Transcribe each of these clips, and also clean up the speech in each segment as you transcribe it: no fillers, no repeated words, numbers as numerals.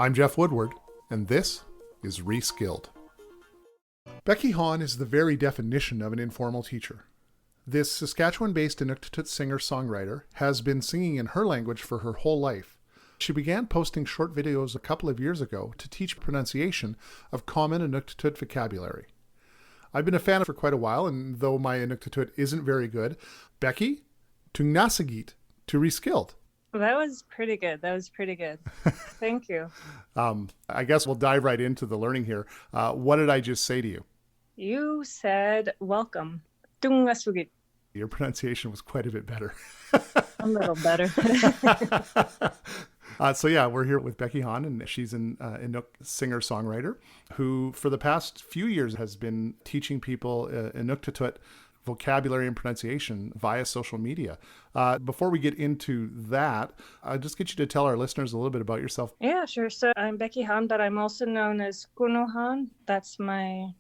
I'm Jeff Woodward, and this is ReSkilled. Becky Hahn is the very definition of an informal teacher. This Saskatchewan-based Inuk singer-songwriter has been singing in her language for her whole life. She began posting short videos a couple of years ago to teach pronunciation of common Inuk vocabulary. I've been a fan for quite a while, and though my Inuk isn't very good, Becky, tungnasagit to ReSkilled. That was pretty good. Thank you. I guess we'll dive right into the learning here. What did I just say to you? You said welcome. Tungasugit. Your pronunciation was quite a bit better. A little better. We're here with Becky Hahn, and she's an Inuk singer-songwriter who, for the past few years, has been teaching people Inuk vocabulary and pronunciation via social media. Before we get into that, I'll just get you to tell our listeners a little bit about yourself. Yeah, sure. So I'm Becky Hahn, but I'm also known as Koonoo Hahn. That's my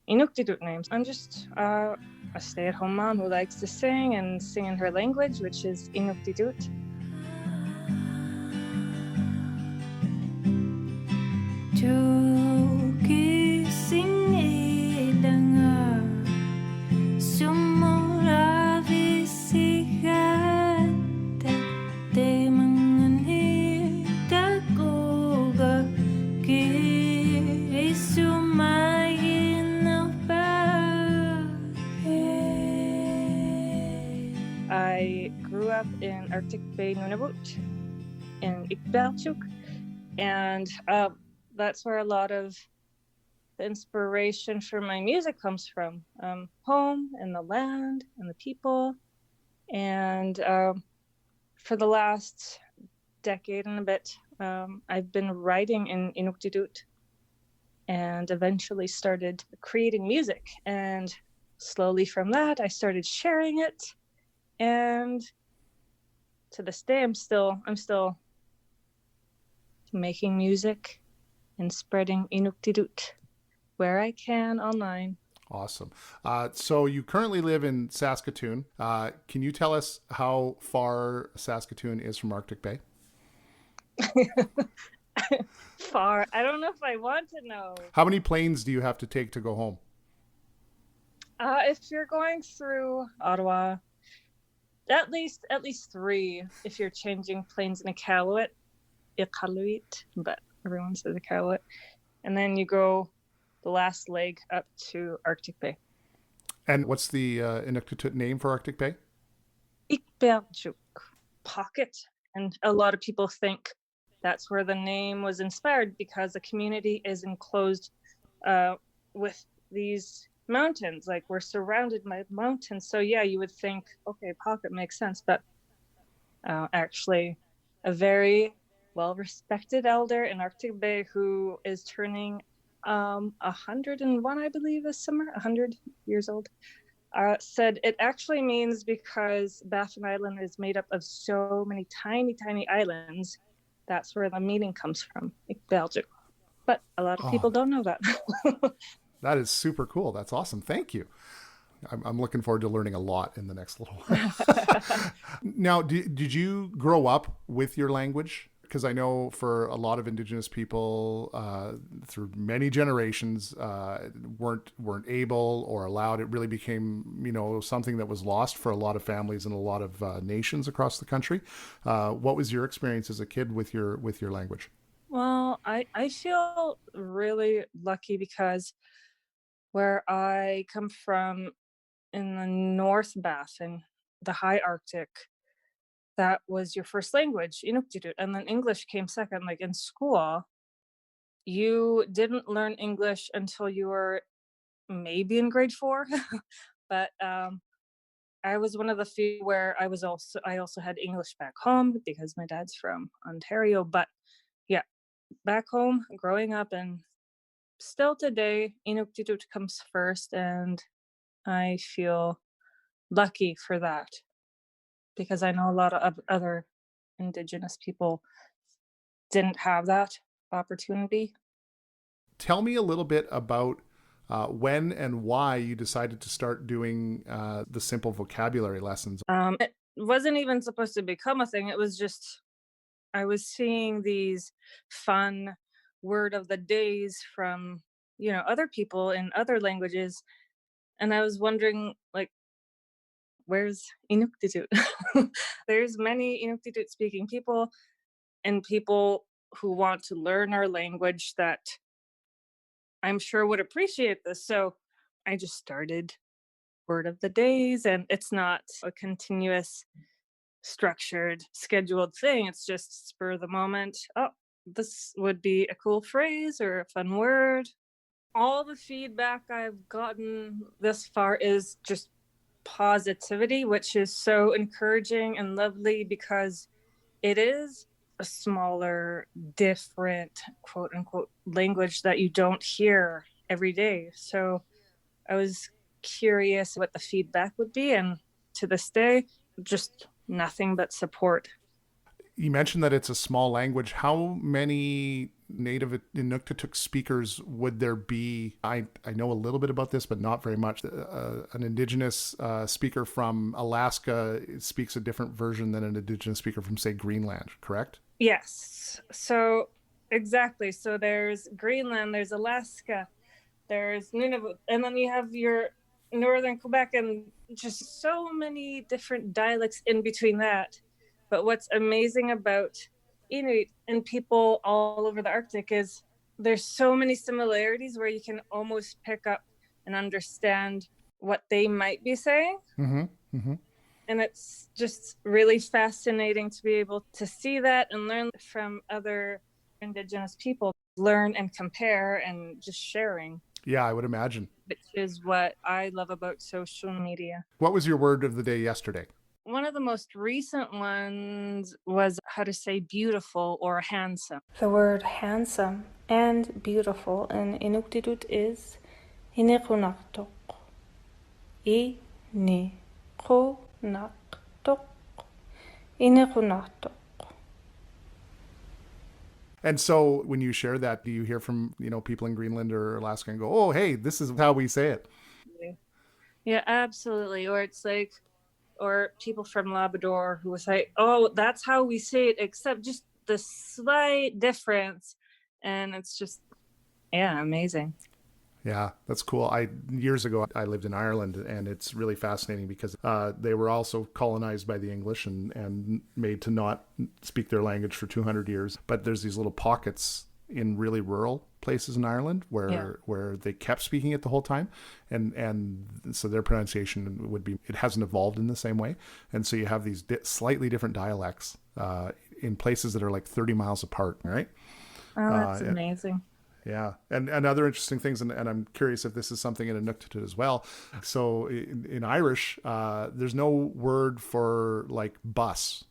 Inuk name. I'm just a stay-at-home mom who likes to sing and sing in her language, which is Inuk. I grew up in Arctic Bay, Nunavut, in Ikbelchuk, and that's where a lot of the inspiration for my music comes from. Home and the land and the people. And for the last decade and a bit, I've been writing in Inuk and eventually started creating music. And slowly from that, I started sharing it. And to this day, I'm still making music and spreading Inuk where I can online. Awesome. So you currently live in Saskatoon. Can you tell us how far Saskatoon is from Arctic Bay? Far. I don't know if I want to know. How many planes do you have to take to go home? If you're going through Ottawa, at least 3 if you're changing planes in Iqaluit, but everyone says Iqaluit. And then you go the last leg up to Arctic Bay. And what's the Inuk name for Arctic Bay? Ikbelchuk, pocket. And a lot of people think that's where the name was inspired because the community is enclosed with these mountains. Like, we're surrounded by mountains. So yeah, you would think, okay, pocket makes sense. But actually, a very well-respected elder in Arctic Bay who is turning 101, I believe, this summer, 100 years old, said it actually means because Baffin Island is made up of so many tiny, tiny islands. That's where the meaning comes from, Belgium. But a lot of people don't know that. That is super cool. That's awesome. Thank you. I'm looking forward to learning a lot in the next little while. Now, did you grow up with your language? Because I know for a lot of Indigenous people through many generations weren't able or allowed. It really became, something that was lost for a lot of families and a lot of nations across the country. What was your experience as a kid with your language? Well, I feel really lucky because where I come from in the North Baffin, the high Arctic, that was your first language, Inuk, and then English came second. Like in school, you didn't learn English until you were maybe in grade 4, but I was one of the few where I also had English back home because my dad's from Ontario. But yeah, back home, growing up, and still today, Inuk comes first, and I feel lucky for that. Because I know a lot of other Indigenous people didn't have that opportunity. Tell me a little bit about when and why you decided to start doing the simple vocabulary lessons. It wasn't even supposed to become a thing. It was just, I was seeing these fun word of the days from, other people in other languages. And I was wondering, like, where's Inuktitut? There's many Inuktitut speaking people and people who want to learn our language that I'm sure would appreciate this. So I just started word of the days, and it's not a continuous, structured, scheduled thing. It's just spur of the moment. Oh, this would be a cool phrase or a fun word. All the feedback I've gotten this far is just positivity, which is so encouraging and lovely because it is a smaller, different, quote unquote, language that you don't hear every day. So I was curious what the feedback would be. And to this day, just nothing but support. You mentioned that it's a small language. How many native Inuktitut speakers would there be? I know a little bit about this, but not very much. An indigenous speaker from Alaska speaks a different version than an indigenous speaker from, say, Greenland, correct? Yes. So exactly. So there's Greenland, there's Alaska, there's Nunavut, and then you have your northern Quebec, and just so many different dialects in between that. But what's amazing about Inuit and people all over the Arctic is there's so many similarities where you can almost pick up and understand what they might be saying. Mm-hmm. Mm-hmm. And it's just really fascinating to be able to see that and learn from other Indigenous people, learn and compare and just sharing. Yeah, I would imagine. Which is what I love about social media. What was your word of the day yesterday? One of the most recent ones was how to say beautiful or handsome. The word handsome and beautiful in Inuktitut is Inikunaktok. Inikunaktok. Inikunaktok. And so when you share that, do you hear from, people in Greenland or Alaska and go, oh, hey, this is how we say it? Yeah, absolutely. Or it's like, or people from Labrador who was like, oh, that's how we say it, except just the slight difference. And it's just, yeah, amazing. Yeah, that's cool. Years ago, I lived in Ireland, and it's really fascinating because they were also colonized by the English and made to not speak their language for 200 years. But there's these little pockets in really rural places in Ireland where they kept speaking it the whole time. And so their pronunciation would be, it hasn't evolved in the same way. And so you have these slightly different dialects in places that are like 30 miles apart, right? Oh, that's amazing. Yeah. And other interesting things, and I'm curious if this is something in Inuktitut as well. So in Irish, there's no word for like bus.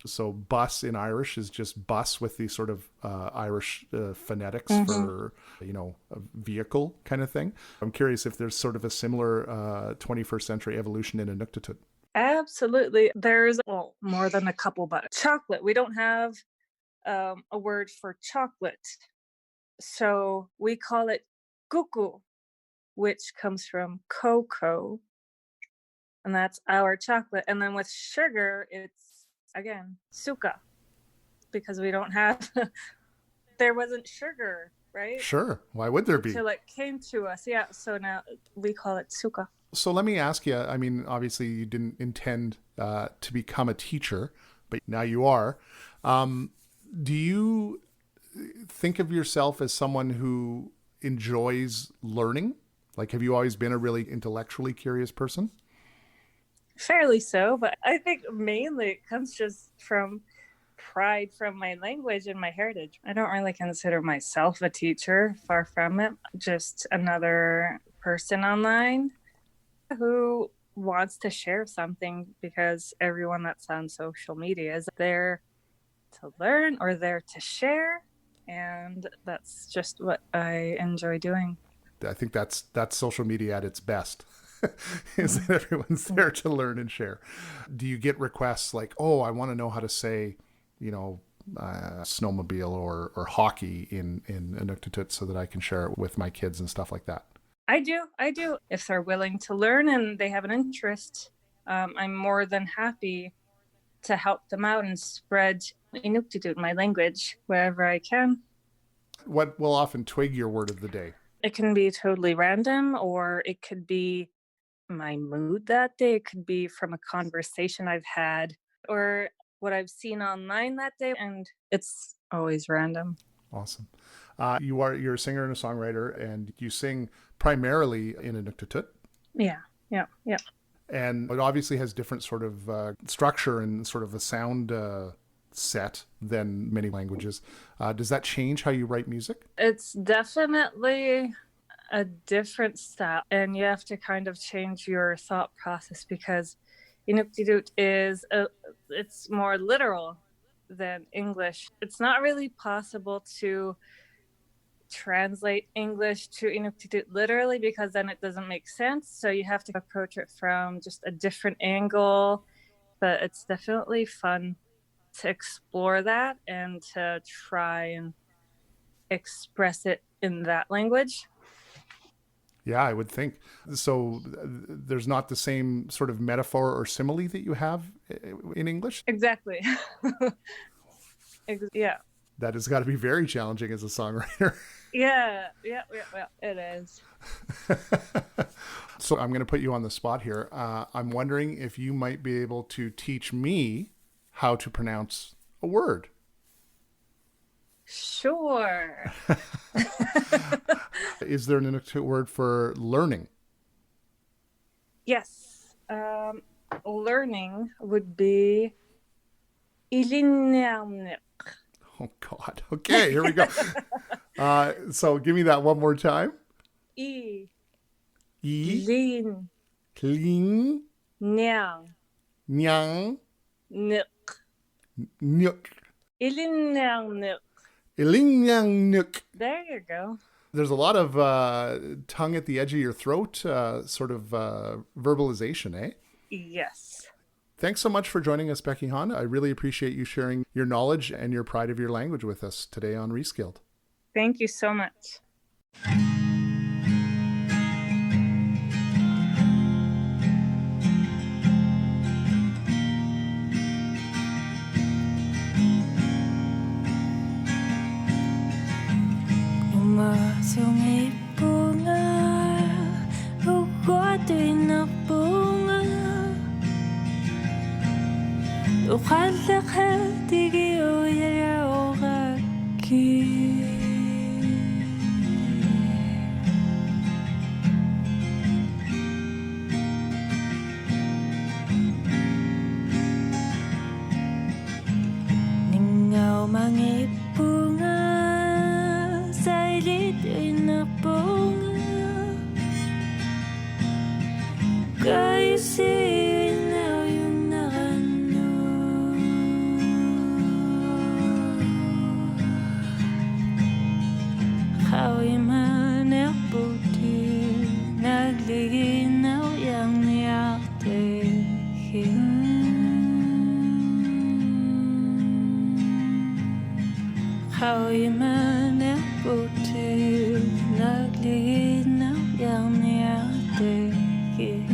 So bus in Irish is just bus with the sort of Irish phonetics for, a vehicle kind of thing. I'm curious if there's sort of a similar 21st century evolution in Inuktitut. Absolutely. There's, more than a couple, but chocolate. We don't have a word for chocolate. So we call it kuku, which comes from cocoa, and that's our chocolate. And then with sugar, it's, again, suka, because we don't have, there wasn't sugar, right? Sure. Why would there be? Until it came to us. Yeah. So now we call it suka. So let me ask you, I mean, obviously you didn't intend to become a teacher, but now you are. Do you think of yourself as someone who enjoys learning? Like, have you always been a really intellectually curious person? Fairly so, but I think mainly it comes just from pride from my language and my heritage. I don't really consider myself a teacher, far from it. Just another person online who wants to share something, because everyone that's on social media is there to learn or there to share. And that's just what I enjoy doing. I think that's social media at its best. Is that everyone's there to learn and share. Do you get requests like, oh, I want to know how to say, snowmobile or hockey in Inuktitut so that I can share it with my kids and stuff like that? I do. If they're willing to learn and they have an interest, I'm more than happy to help them out and spread Inuktitut, my language, wherever I can. What will often twig your word of the day? It can be totally random, or it could be my mood that day. It could be from a conversation I've had or what I've seen online that day. And it's always random. Awesome. You're a singer and a songwriter, and you sing primarily in Inuktitut. Yeah. And it obviously has different sort of structure and sort of a sound set than many languages. Does that change how you write music? It's definitely a different style, and you have to kind of change your thought process because Inuktitut it's more literal than English. It's not really possible to translate English to Inuktitut literally because then it doesn't make sense. So you have to approach it from just a different angle. But it's definitely fun to explore that and to try and express it in that language. Yeah, I would think. So there's not the same sort of metaphor or simile that you have in English? Exactly. Yeah. That has got to be very challenging as a songwriter. Yeah, it is. So I'm going to put you on the spot here. I'm wondering if you might be able to teach me how to pronounce a word. Sure. Is there an Inuktitut word for learning? Yes. Learning would be ilinamnik. Oh, God. Okay, here we go. So give me that one more time. I. E. Lin. Kling. Nyang. Nyang. Nik. Nuk. Ilinamnik. Iling nyang nuk. There you go. There's a lot of tongue at the edge of your throat sort of verbalization, eh? Yes. Thanks so much for joining us, Becky Han. I really appreciate you sharing your knowledge and your pride of your language with us today on ReSkilled. Thank you so much. Umasungit bunga, huwato'y napunga. Ukhalakad igiyo yaraogaki. Ningaw mangit bunga, sailito'y napunga. Kayo sa'yo'y now yung nakano. Kao'y manakbuti, nagliginaw yung niyaktihin. Kao'y manakbuti, nagliginaw yung niyaktihin.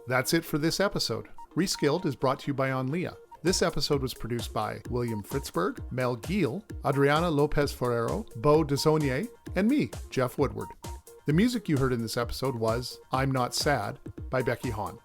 That's it for this episode. ReSkilled is brought to you by Onlia. This episode was produced by William Fritzberg, Mel Giel, Adriana Lopez Ferrero, Beau Desonier, and me, Jeff Woodward. The music you heard in this episode was I'm Not Sad by Becky Han.